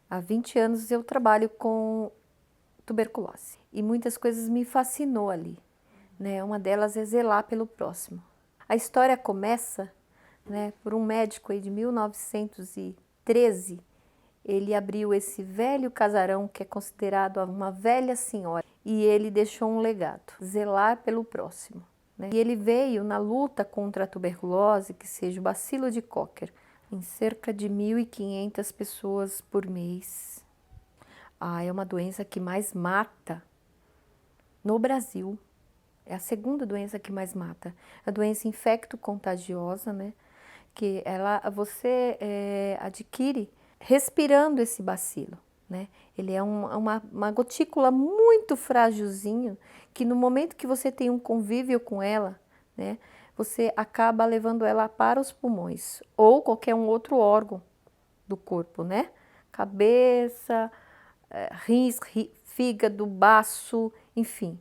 Há 20 anos eu trabalho com tuberculose e muitas coisas me fascinou ali, né? Uma delas é zelar pelo próximo. A história começa, né, por um médico aí de 1913. Ele abriu esse velho casarão que é considerado uma velha senhora e ele deixou um legado: zelar pelo próximo, né? E ele veio na luta contra a tuberculose, que seja o bacilo de Kocher, em cerca de 1.500 pessoas por mês. É uma doença que mais mata no Brasil. É a segunda doença que mais mata. A doença infecto-contagiosa, né? Que você adquire respirando esse bacilo, né? Ele é uma gotícula muito frágilzinho que no momento que você tem um convívio com ela, né? Você acaba levando ela para os pulmões ou qualquer um outro órgão do corpo, né? Cabeça, rins, fígado, baço, enfim.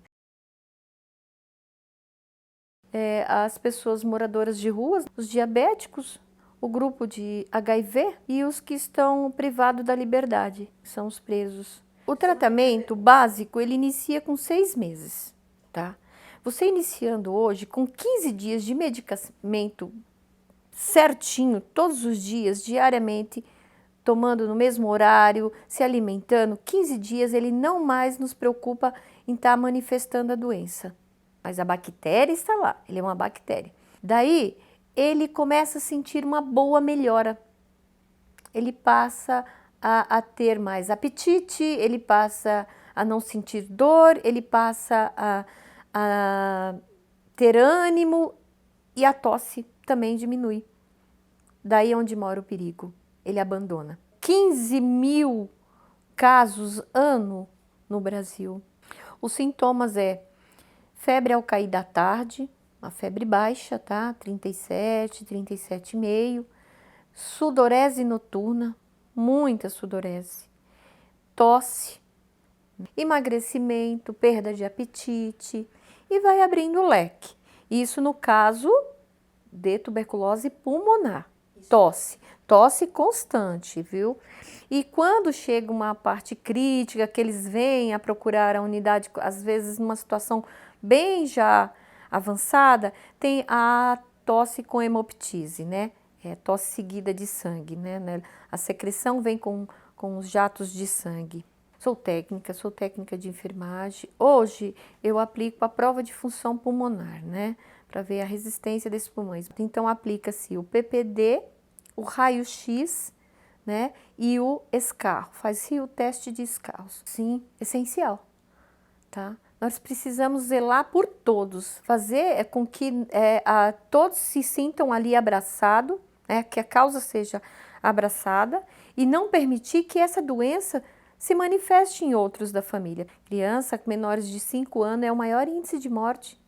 As pessoas moradoras de ruas, os diabéticos, o grupo de HIV e os que estão privados da liberdade, são os presos. O tratamento básico, ele inicia com 6 meses, tá? Você iniciando hoje com 15 dias de medicamento certinho, todos os dias, diariamente, tomando no mesmo horário, se alimentando, 15 dias ele não mais nos preocupa em estar manifestando a doença. Mas a bactéria está lá, ele é uma bactéria. Daí, ele começa a sentir uma boa melhora. Ele passa a ter mais apetite, ele passa a não sentir dor, ele passa a ter ânimo e a tosse também diminui. Daí é onde mora o perigo, ele abandona. 15 mil casos ano no Brasil. Os sintomas febre ao cair da tarde, uma febre baixa, tá? 37, 37,5. Sudorese noturna, muita sudorese. Tosse, emagrecimento, perda de apetite e vai abrindo o leque. Isso no caso de tuberculose pulmonar. Tosse constante, viu? E quando chega uma parte crítica, que eles vêm a procurar a unidade, às vezes numa situação bem já avançada, tem a tosse com hemoptise, né? É tosse seguida de sangue, né? A secreção vem com os jatos de sangue. Sou técnica de enfermagem. Hoje eu aplico a prova de função pulmonar, né? Para ver a resistência desses pulmões. Então aplica-se o PPD, o raio-x, né? E o escarro. Faz-se o teste de escarros. Sim, essencial, tá? Nós precisamos zelar por todos, fazer com que todos se sintam ali abraçados, né? Que a causa seja abraçada e não permitir que essa doença se manifeste em outros da família. Criança menores de 5 anos é o maior índice de morte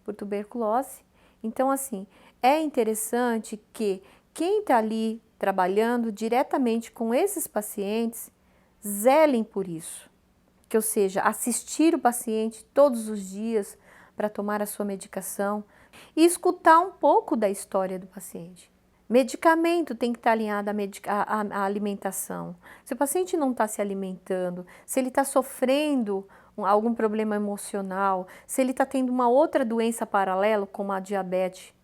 por tuberculose. Então, assim, é interessante que quem está ali trabalhando diretamente com esses pacientes zelem por isso. Que, ou seja, assistir o paciente todos os dias para tomar a sua medicação e escutar um pouco da história do paciente. Medicamento tem que estar alinhado à alimentação. Se o paciente não está se alimentando, se ele está sofrendo algum problema emocional, se ele está tendo uma outra doença paralela, como a diabetes.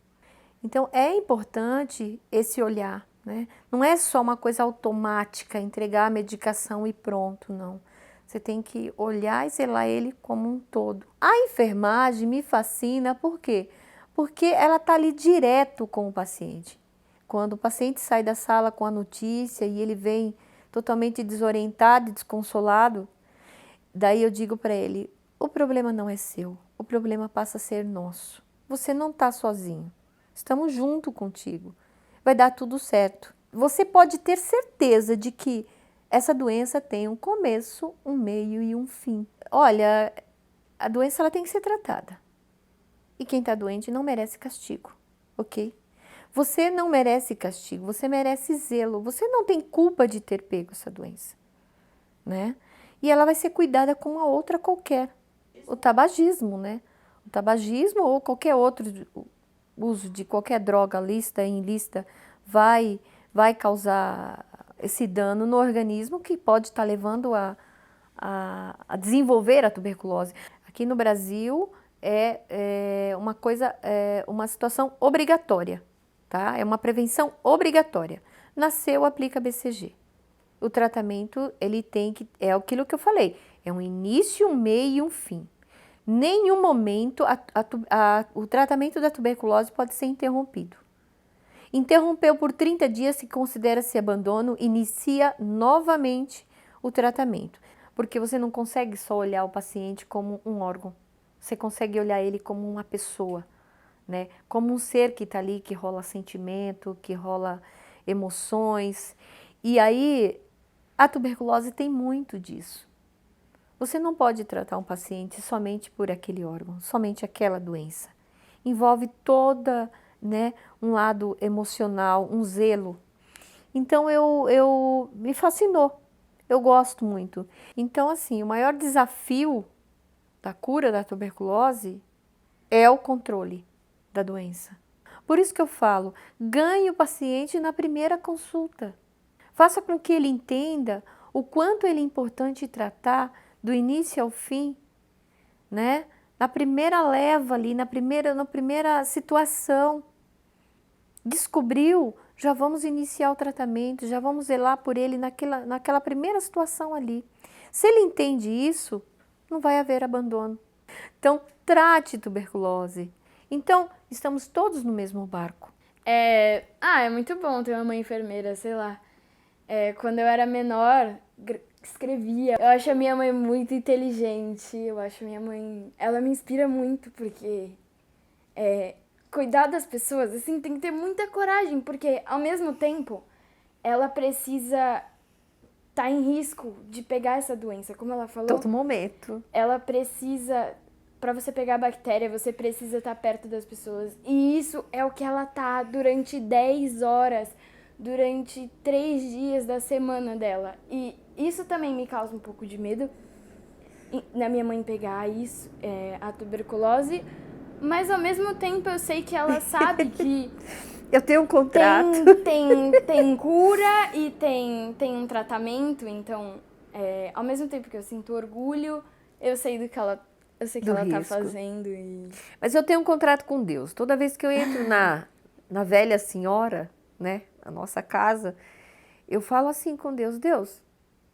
Então, é importante esse olhar, né? Não é só uma coisa automática, entregar a medicação e pronto, não. Você tem que olhar e zelar ele como um todo. A enfermagem me fascina, por quê? Porque ela está ali direto com o paciente. Quando o paciente sai da sala com a notícia e ele vem totalmente desorientado e desconsolado, daí eu digo para ele, o problema não é seu, o problema passa a ser nosso. Você não está sozinho, estamos junto contigo, vai dar tudo certo. Você pode ter certeza de que essa doença tem um começo, um meio e um fim. Olha, a doença ela tem que ser tratada. E quem está doente não merece castigo, ok? Você não merece castigo, você merece zelo. Você não tem culpa de ter pego essa doença, né? E ela vai ser cuidada como a outra qualquer. O tabagismo, né? O tabagismo ou qualquer outro uso de qualquer droga lista, ilícita, vai causar esse dano no organismo que pode estar levando a desenvolver a tuberculose. Aqui no Brasil é uma situação obrigatória, tá? É uma prevenção obrigatória. Nasceu, aplica BCG. O tratamento, ele tem que, é aquilo que eu falei, é um início, um meio e um fim. Nenhum momento o tratamento da tuberculose pode ser interrompido. Interrompeu por 30 dias, se considera-se abandono, inicia novamente o tratamento. Porque você não consegue só olhar o paciente como um órgão, você consegue olhar ele como uma pessoa, né? Como um ser que está ali, que rola sentimento, que rola emoções. E aí, a tuberculose tem muito disso. Você não pode tratar um paciente somente por aquele órgão, somente aquela doença. Envolve toda, né, um lado emocional, um zelo. Então, me fascinou, eu gosto muito. Então, assim, o maior desafio da cura da tuberculose é o controle da doença. Por isso que eu falo, ganhe o paciente na primeira consulta. Faça com que ele entenda o quanto ele é importante tratar do início ao fim, né? Na primeira leva ali, na primeira situação. Descobriu, já vamos iniciar o tratamento, já vamos zelar por ele naquela primeira situação ali. Se ele entende isso, não vai haver abandono. Então, trate tuberculose. Então, estamos todos no mesmo barco. É muito bom ter uma mãe enfermeira, sei lá. Quando eu era menor, escrevia. Eu acho a minha mãe muito inteligente, eu acho minha mãe... Ela me inspira muito, porque cuidar das pessoas, assim, tem que ter muita coragem, porque ao mesmo tempo, ela precisa estar em risco de pegar essa doença, como ela falou. Todo momento. Ela precisa... Para você pegar a bactéria, você precisa estar perto das pessoas. E isso é o que ela tá durante 10 horas, durante 3 dias da semana dela. E isso também me causa um pouco de medo, na minha mãe pegar isso, a tuberculose. Mas ao mesmo tempo eu sei que ela sabe que... Eu tenho um contrato. Tem cura e tem um tratamento. Então, ao mesmo tempo que eu sinto orgulho, eu sei do que ela... Eu sei que ela tá fazendo e... Mas eu tenho um contrato com Deus. Toda vez que eu entro na velha senhora, né, a nossa casa, eu falo assim com Deus: Deus,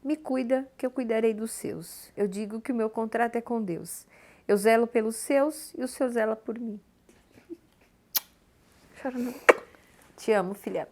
me cuida que eu cuidarei dos seus. Eu digo que o meu contrato é com Deus. Eu zelo pelos seus e o Senhor zela por mim. Chora não. Te amo, filha.